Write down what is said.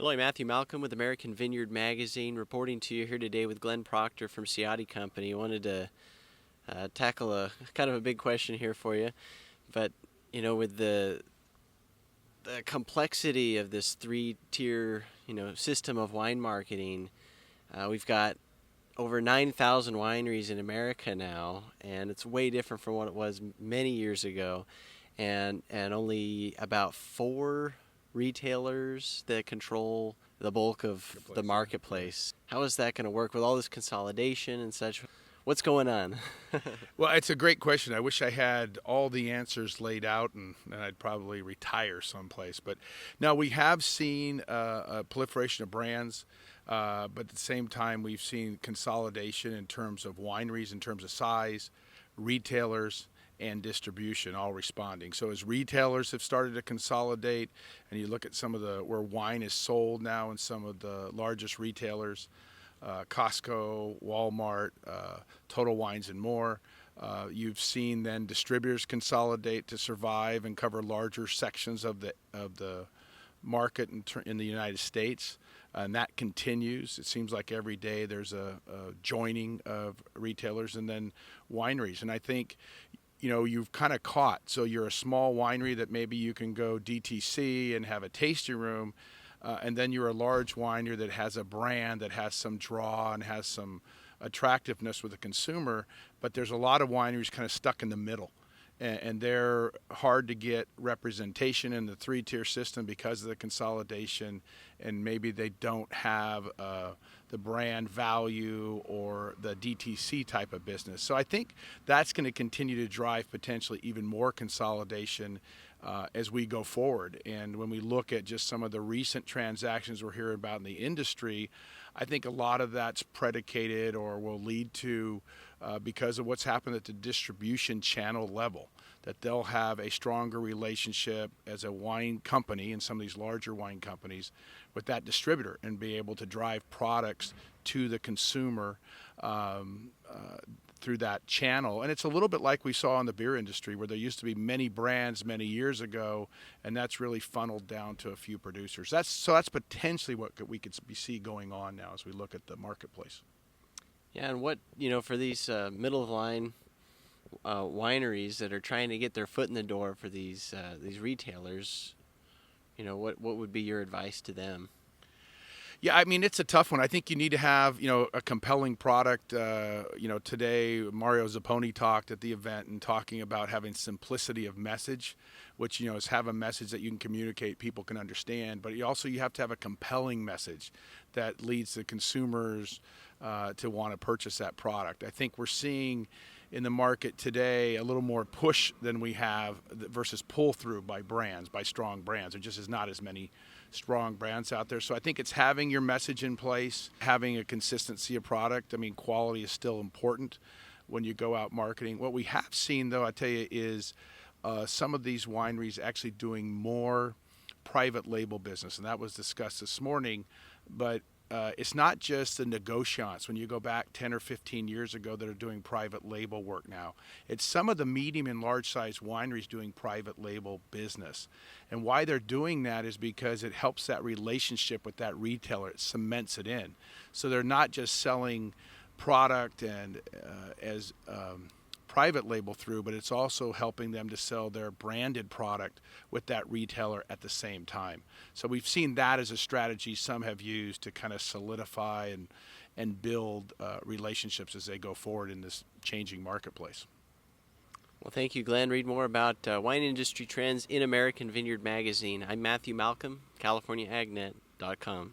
Hello, I'm Matthew Malcolm with American Vineyard Magazine, reporting to you here today with Glenn Proctor from Ciatti Company. I wanted to tackle a kind of a big question here for you, but with the complexity of this three-tier system of wine marketing, we've got over 9,000 wineries in America now, and it's way different from what it was many years ago, and only about 4 retailers that control the bulk of the marketplace. How is that going to work with all this consolidation and such? What's going on? Well, it's a great question. I wish I had all the answers laid out, and I'd probably retire someplace. But now we have seen a proliferation of brands, but at the same time, we've seen consolidation in terms of wineries, in terms of size, retailers, and distribution all responding. So as retailers have started to consolidate, and you look at some of where wine is sold now in some of the largest retailers, Costco, Walmart, Total Wines and More. You've seen then distributors consolidate to survive and cover larger sections of the market in the United States, and that continues. It seems like every day there's a joining of retailers and then wineries, and I think you've kind of caught. So you're a small winery that maybe you can go DTC and have a tasting room, and then you're a large winery that has a brand that has some draw and has some attractiveness with the consumer, but there's a lot of wineries kind of stuck in the middle. And they're hard to get representation in the three-tier system because of the consolidation, and maybe they don't have the brand value or the DTC type of business. So I think that's going to continue to drive potentially even more consolidation as we go forward. And when we look at just some of the recent transactions we're hearing about in the industry, I think a lot of that's predicated or will lead to because of what's happened at the distribution channel level, that they'll have a stronger relationship as a wine company and some of these larger wine companies with that distributor and be able to drive products to the consumer through that channel. And it's a little bit like we saw in the beer industry, where there used to be many brands many years ago, and that's really funneled down to a few producers. That's potentially what we could see going on now as we look at the marketplace. Yeah, and what, for these middle of the line wineries that are trying to get their foot in the door for these retailers, what would be your advice to them? Yeah, I mean, it's a tough one. I think you need to have, a compelling product. Today Mario Zapponi talked at the event and talking about having simplicity of message, which, is have a message that you can communicate, people can understand. But you have to have a compelling message that leads the consumers to want to purchase that product. I think we're seeing in the market today a little more push than we have versus pull through by brands, by strong brands. There just is not as many strong brands out there. So I think it's having your message in place, having a consistency of product. I mean, quality is still important when you go out marketing. What we have seen, though, I tell you, is some of these wineries actually doing more private label business, and that was discussed this morning. But it's not just the negociants when you go back 10 or 15 years ago that are doing private label work now. It's some of the medium and large size wineries doing private label business. And why they're doing that is because it helps that relationship with that retailer. It cements it in. So they're not just selling product and as private label through, but it's also helping them to sell their branded product with that retailer at the same time. So we've seen that as a strategy some have used to kind of solidify and build relationships as they go forward in this changing marketplace. Well, thank you, Glenn. Read more about wine industry trends in American Vineyard Magazine. I'm Matthew Malcolm, CaliforniaAgNet.com.